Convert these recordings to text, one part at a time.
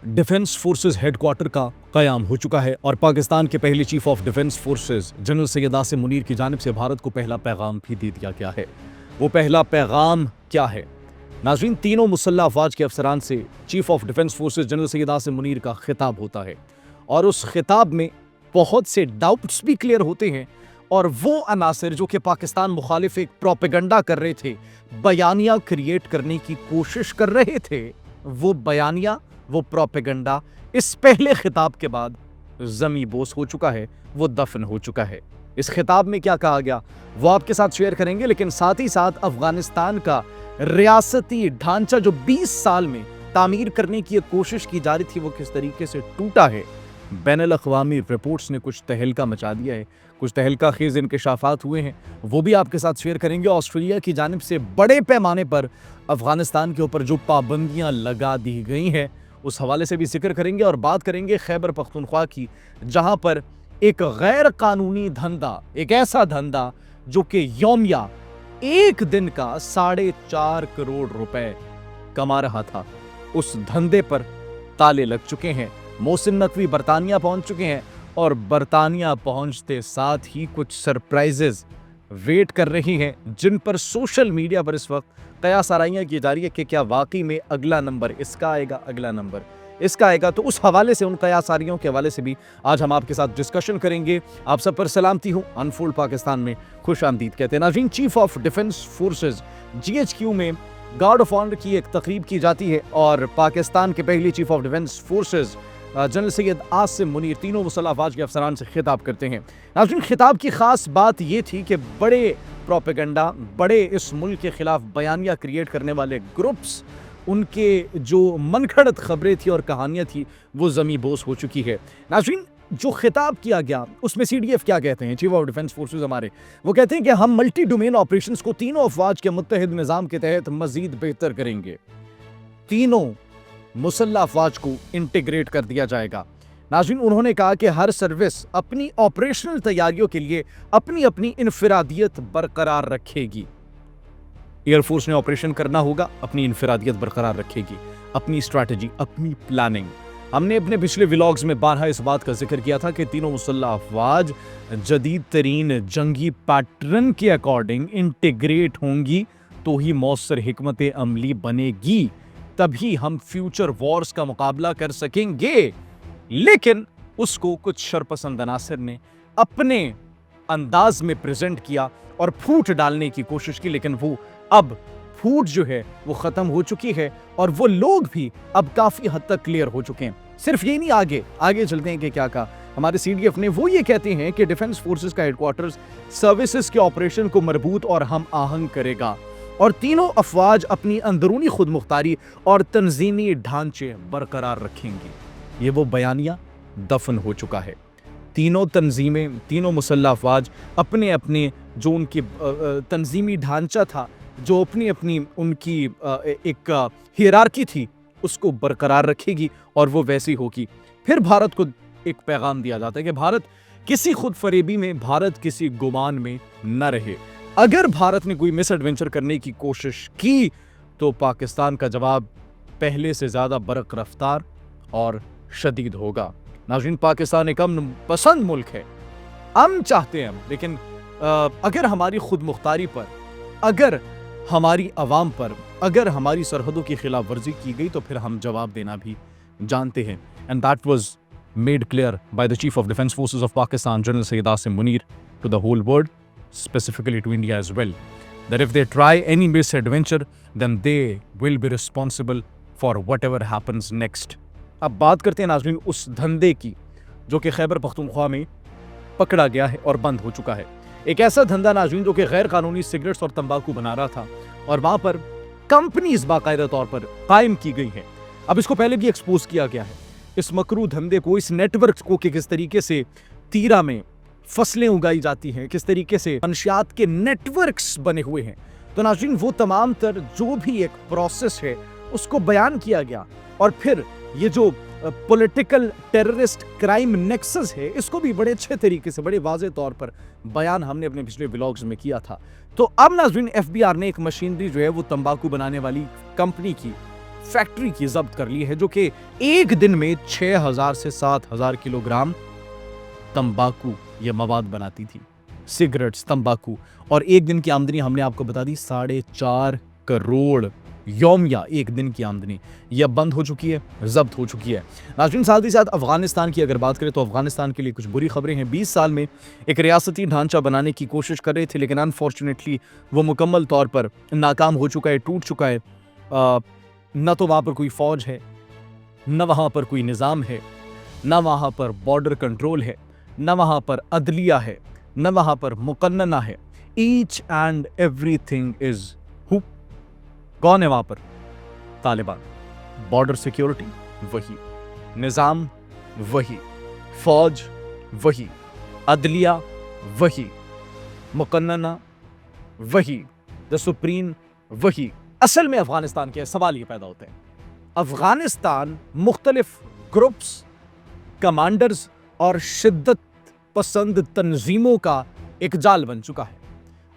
Defence forces headquarter का क़याम हो चुका है और पाकिस्तान के पहले chief of defence forces general Syed Asim Munir की जानिब से भारत को पहला पैगाम भी दे दिया गया है। वो पहला पैगाम क्या है? नाज़रीन, तीनों मुसल्लह अफवाज के अफसरान से chief of defence forces general Syed Asim Munir का खिताब होता है और उस खिताब में बहुत से डाउट्स भी क्लियर होते हैं और वो अनासर जो कि पाकिस्तान मुखालिफ एक प्रोपेगेंडा कर रहे थे, बयानिया क्रिएट करने की कोशिश कर रहे थे, वो बयानिया, वो प्रोपेगेंडा इस पहले खिताब के बाद ज़मी बोस हो चुका है, वो दफन हो चुका है। इस खिताब में क्या कहा गया वो आपके साथ शेयर करेंगे, लेकिन साथ ही साथ अफगानिस्तान का रियासती ढांचा जो 20 साल में तामीर करने की कोशिश की जा रही थी वो किस तरीके से टूटा है। बैनुल अक़वामी रिपोर्ट्स ने कुछ तहलका मचा दिया है, कुछ तहलका खेज इंकशाफात हुए हैं, वो भी आपके साथ शेयर करेंगे। ऑस्ट्रेलिया की जानिब से बड़े पैमाने पर अफगानिस्तान के ऊपर जो पाबंदियां लगा दी गई हैं उस हवाले से भी जिक्र करेंगे और बात करेंगे खैबर पख्तूनख्वा की, जहां पर एक गैर कानूनी धंधा, एक ऐसा धंधा जो कि यौमिया एक दिन का 4.5 करोड़ रुपए कमा रहा था, उस धंधे पर ताले लग चुके हैं। मोहसिन नकवी बरतानिया पहुंच चुके हैं और बरतानिया पहुंचते साथ ही कुछ सरप्राइजेस वेट कर रही हैं, जिन पर सोशल मीडिया पर इस वक्त कयास आराइयां की जा रही है कि क्या वाकई में अगला नंबर इसका आएगा, अगला नंबर इसका आएगा। तो उस हवाले से, उन कयासारियों के हवाले से भी आज हम आपके साथ डिस्कशन करेंगे। आप सब पर सलामती हूँ, अनफोल्ड पाकिस्तान में खुश आमदीद कहते हैं। नाज़रीन, chief of defence forces GHQ में गार्ड ऑफ ऑनर की एक तकरीब की जाती है और पाकिस्तान के पहले chief of defence forces general Syed Asim Munir तीनों मुसल्लह अफवाज के अफसरान से खिताब करते हैं। नाज़रीन, खिताब की खास बात ये थी कि बड़े प्रोपेगेंडा, बड़े इस मुल्क के खिलाफ बयानिया क्रिएट करने वाले ग्रुप्स, उनके जो मनगढ़ंत खबरें थी और कहानियां थी वो ज़मी बोस हो चुकी है। नाज़रीन, जो खिताब किया गया उसमें CDF क्या कहते हैं, चीफ ऑफ डिफेंस फोर्सेस हमारे, वो कहते हैं कि हम मल्टी डोमेन ऑपरेशंस को तीनों अफवाज के मुत्तहिद निज़ाम के तहत मजीद बेहतर करेंगे। तीनों मुसल्लह अफवाज को इंटीग्रेट कर दिया जाएगा। नाज़रीन, उन्होंने कहा कि हर सर्विस अपनी ऑपरेशनल तैयारियों के लिए अपनी अपनी इनफरादियत बरकरार रखेगी। एयरफोर्स ने ऑपरेशन करना होगा, अपनी इनफरादियत बरकरार रखेगी, अपनी स्ट्रैटेजी, अपनी प्लानिंग। हमने अपने पिछले व्लॉग्स में बारहा इस बात का जिक्र किया था कि तीनों मुसल्लह अफवाज जदीद तरीन जंगी पैटर्न के अकॉर्डिंग इंटीग्रेट होंगी तो ही मौसर हिकमत अमली बनेगी, तभी हम फ्यूचर वॉर्स का मुकाबला कर सकेंगे। लेकिन उसको कुछ शरपसंद अनासर ने अपने अंदाज में प्रेजेंट किया और फूट डालने की कोशिश की, लेकिन वो अब फूट जो है वो खत्म हो चुकी है और वो लोग भी अब काफी हद तक क्लियर हो चुके हैं। सिर्फ ये नहीं, आगे चलते हैं कि क्या कहा हमारे CDF ने। वो ये कहते हैं कि डिफेंस फोर्सेस का हेडक्वार्टर्स सर्विसेज के ऑपरेशन को मरबूत और हम आहंग करेगा और तीनों अफवाज अपनी अंदरूनी खुद मुख्तारी और तंजीमी ढांचे बरकरार रखेंगी। ये वो बयानिया दफन हो चुका है। तीनों तंजीमें, तीनों मुसल्लह अफवाज अपने अपने जो उनकी तंजीमी ढांचा था, जो अपनी अपनी उनकी एक हियरार्की थी, उसको बरकरार रखेगी और वो वैसी होगी। फिर भारत को एक पैगाम दिया जाता है कि भारत किसी खुद फरेबी में, भारत किसी गुमान में न रहे। अगर भारत ने कोई मिस एडवेंचर करने की कोशिश की तो पाकिस्तान का जवाब पहले से ज्यादा बरक रफ्तार और शदीद होगा। नाज़रीन, पाकिस्तान एक अमन पसंद मुल्क है, हम चाहते हैं, लेकिन अगर हमारी खुद मुख्तारी पर, अगर हमारी अवाम पर, अगर हमारी सरहदों की खिलाफ वर्जी की गई तो फिर हम जवाब देना भी जानते हैं। And that was made clear by the chief of defence forces of Pakistan general Syed Asim Munir to the whole world, specifically to India as well, that if they try any misadventure then they will be responsible for whatever happens next. अब बात करते हैं नाज़रीन उस धंधे की जो कि खैबर पख्तूनख्वा में पकड़ा गया है और बंद हो चुका है। एक ऐसा धंधा नाज़रीन जो कि गैर कानूनी सिगरेट्स और तंबाकू बना रहा था और वहां पर कंपनीज बाकायदा तौर पर कायम की गई हैं। अब इसको पहले भी एक्सपोज किया गया है, इस मकरू धंधे को, इस नेटवर्क को कि किस तरीके से तीरा में फसलें उगाई जाती हैं, किस तरीके से मंशियात के नेटवर्क्स बने हुए हैं। तो नाज़रीन, वो तमाम तर जो भी एक प्रोसेस है उसको बयान किया गया और फिर ये जो पॉलिटिकल टेररिस्ट क्राइम नेक्सस है इसको भी बड़े अच्छे तरीके से, बड़े वाज़े तौर पर बयान हमने अपने पिछले व्लॉग्स में किया था। तो अब नाज़रीन, FBI ने एक मशीनरी जो है वो तंबाकू बनाने वाली कंपनी की फैक्ट्री की जब्त कर ली है जो कि एक दिन में 6000 से 7000 किलोग्राम तंबाकू ये मवाद बनाती थी, सिगरेट्स, तंबाकू। और एक दिन की आमदनी हमने आपको बता दी 4.5 करोड़ यौमिया, एक दिन की आमदनी यह बंद हो चुकी है, जब्त हो चुकी है। नाज़रीन, साथ ही साथ अफगानिस्तान की अगर बात करें तो अफगानिस्तान के लिए कुछ बुरी खबरें हैं। 20 साल में एक रियासती ढांचा बनाने की कोशिश कर रहे थे, लेकिन अनफॉर्चुनेटली वो मुकम्मल तौर पर नाकाम हो चुका है, टूट चुका है। न तो वहाँ पर कोई फौज है, न वहाँ पर कोई निज़ाम है, न वहाँ पर बॉर्डर कंट्रोल है, न वहाँ पर अदलिया है, न वहाँ पर मुकन्नना है। Each and everything is who? कौन है वहाँ पर? तालिबान। बॉर्डर सिक्योरिटी वही, निज़ाम वही, फौज वही, अदलिया वही, मुकन्नना वही, द सुप्रीम वही। असल में अफगानिस्तान के सवाल ये पैदा होते हैं, अफगानिस्तान मुख्तलिफ ग्रुप्स, कमांडर्स और शिद्दत पसंद तंजीमों का एक जाल बन चुका है।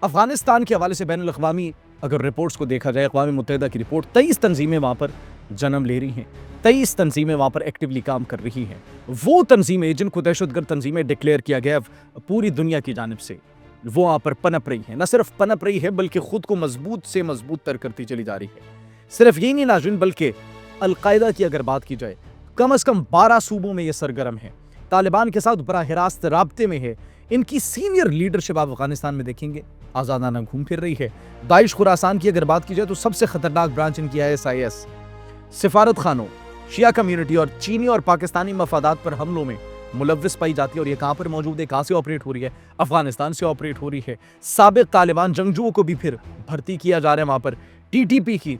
अफगानिस्तान के हवाले से बैनुल अक़वामी अगर रिपोर्ट्स को देखा जाए, अक़वाम मुत्तहिदा की रिपोर्ट, 23 तंजीमें वहाँ पर जन्म ले रही हैं, 23 तंजीमें वहाँ पर एक्टिवली काम कर रही हैं। वो तंजीमें जिनको दहशतगर्द तंजीमें डिक्लेयर किया गया पूरी दुनिया की जानिब से, वो वहाँ पर पनप रही है। न सिर्फ पनप रही है बल्कि खुद को मजबूत से मजबूत तर करती चली जा रही है। सिर्फ यही नहीं नाज़रीन, बल्कि अलकायदा की अगर बात की जाए, कम से कम 12 सूबों में ये सरगर्म है, तालिबान के साथ बराह रास्त राब्ते में है। इनकी सीनियर लीडरशिप आप अफगानिस्तान में देखेंगे आज़ादाना घूम फिर रही है। दाइश खुरासान की अगर बात की जाए तो सबसे खतरनाक ब्रांच इनकी ISIS, सिफारत खानों, शिया कम्युनिटी और चीनी और पाकिस्तानी मफादात पर हमलों में मुलव्विस पाई जाती है। और ये कहाँ पर मौजूद है, कहाँ से ऑपरेट हो रही है? अफगानिस्तान से ऑपरेट हो रही है। साबिक तालिबान जंगजुओं को भी फिर भर्ती किया जा रहा है वहाँ पर। TTP की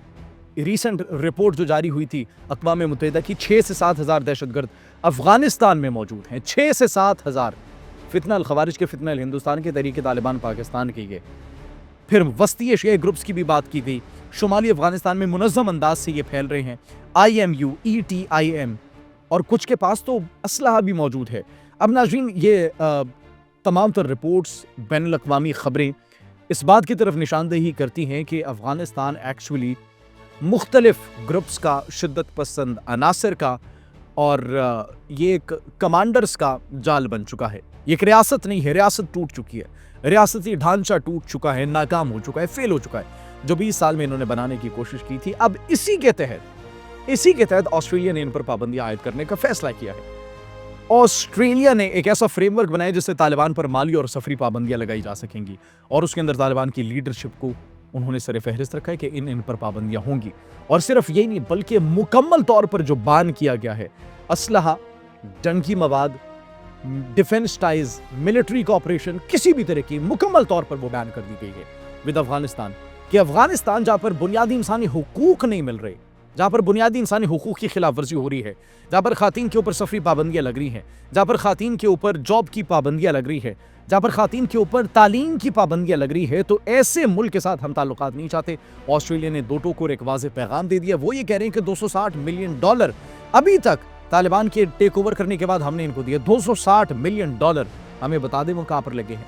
रीसेंट रिपोर्ट जो जारी हुई थी अक़वाम मुत्तहिदा की, 6 से 7 हज़ार दहशतगर्द अफगानिस्तान में मौजूद हैं, 6 से 7 हज़ार। फितना अल खवारिज के फितना अल हिंदुस्तान के, तरीके तालिबान पाकिस्तान के। ये फिर वस्ती एशियाई ग्रुप्स की भी बात की गई, शुमाली अफगानिस्तान में मुनज़्ज़म अंदाज से ये फैल रहे हैं। IMU, ETIM और कुछ के पास तो असलहा भी मौजूद है। अब नाज़रीन, ये तमाम तर रिपोर्ट्स, बैनुल अक़वामी ख़बरें इस बात की तरफ निशानदेही करती हैं कि अफ़गानिस्तान एक्चुअली मुख्तलिफ ग्रुप्स का, शिद्दत पसंद अनासर का और ये एक कमांडर्स का जाल बन चुका है। ये एक रियासत नहीं है, रियासत टूट चुकी है, रियासती ढांचा टूट चुका है, नाकाम हो चुका है, फेल हो चुका है, जो 20 साल में इन्होंने बनाने की कोशिश की थी। अब इसी के तहत ऑस्ट्रेलिया ने इन पर पाबंदियां आयद करने का फैसला किया है। ऑस्ट्रेलिया ने एक ऐसा फ्रेमवर्क बनाया जिससे तालिबान पर माली और सफरी पाबंदियां लगाई जा सकेंगी, और उसके अंदर तालिबान की लीडरशिप को उन्होंने सर फहरिस्त रखा है कि इन पर पाबंदियां होंगी। और सिर्फ यही नहीं बल्कि मुकम्मल तौर पर जो बैन किया गया है, असलहा, जंगी मवाद, डिफेंस टाइज, मिलिट्री कॉपरेशन, किसी भी तरह की मुकम्मल तौर पर वो बैन कर दी गई है विद अफगानिस्तान। कि अफगानिस्तान जहाँ पर बुनियादी इंसानी हुकूक नहीं मिल रहे, जहाँ पर बुनियादी इंसानी हुकूक की खिलाफ वर्जी हो रही है, जहाँ पर खातीन के ऊपर सफरी पाबंदियाँ लग रही हैं, जहाँ पर खातीन के ऊपर जॉब की पाबंदियाँ लग रही है, जहाँ पर खातीन के ऊपर तालीम की पाबंदियाँ लग रही है, तो ऐसे मुल्क के साथ हम ताल्लुकात नहीं चाहते। ऑस्ट्रेलिया ने दो टोक और एक वाज़ेह पैगाम दे दिया। वो ये कह रहे हैं कि $260 मिलियन अभी तक तालिबान के टेक ओवर करने के बाद हमने इनको दिया। $260 मिलियन। हमें बता दें वो कहाँ पर लगे हैं,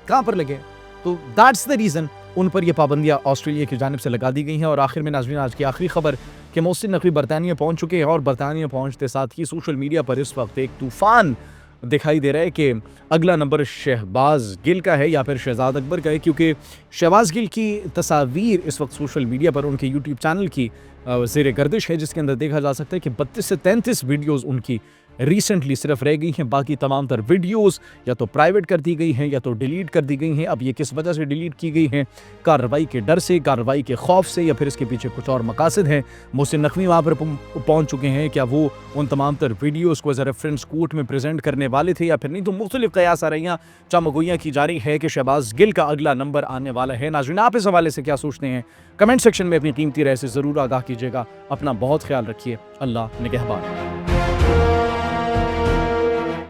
कहाँ पर लगे हैं। तो दैट्स द रीज़न उन पर यह पाबंदियाँ ऑस्ट्रेलिया की जानिब से लगा दी गई हैं। और आखिर में नाज़रीन, आज की आखिरी खबर कि मोहसिन नकवी बरतानिया पहुंच चुके हैं, और बरतानिया पहुंचते साथ ही सोशल मीडिया पर इस वक्त एक तूफ़ान दिखाई दे रहा है कि अगला नंबर शहबाज गिल का है या फिर शहजाद अकबर का है, क्योंकि शहबाज गिल की तस्वीर इस वक्त सोशल मीडिया पर उनके यूट्यूब चैनल की ज़ेर गर्दिश है, जिसके अंदर देखा जा सकता है कि 32 से 33 वीडियोज़ उनकी रिसेंटली सिर्फ रह गई हैं। बाकी तमाम तर वीडियोस या तो प्राइवेट कर दी गई हैं या तो डिलीट कर दी गई हैं। अब ये किस वजह से डिलीट की गई हैं? कार्रवाई के डर से, कार्रवाई के खौफ से, या फिर इसके पीछे कुछ और मकासद हैं? मोहसिन नकवी वहाँ पर पहुँच चुके हैं, क्या वो उन तमाम तर वीडियोज़ को एज ए रेफरेंस कोर्ट में प्रेजेंट करने वाले थे या फिर नहीं? तो मुख्तलिफ कयास आ रही चमगोइयाँ की जा रही है कि शहबाज गिल का अगला नंबर आने वाला है। नाज़रीन, आप इस हवाले से क्या सोचते हैं? कमेंट सेक्शन में अपनी कीमती राय से ज़रूर आगाह कीजिएगा। अपना बहुत ख्याल रखिए। अल्लाह निगहबान।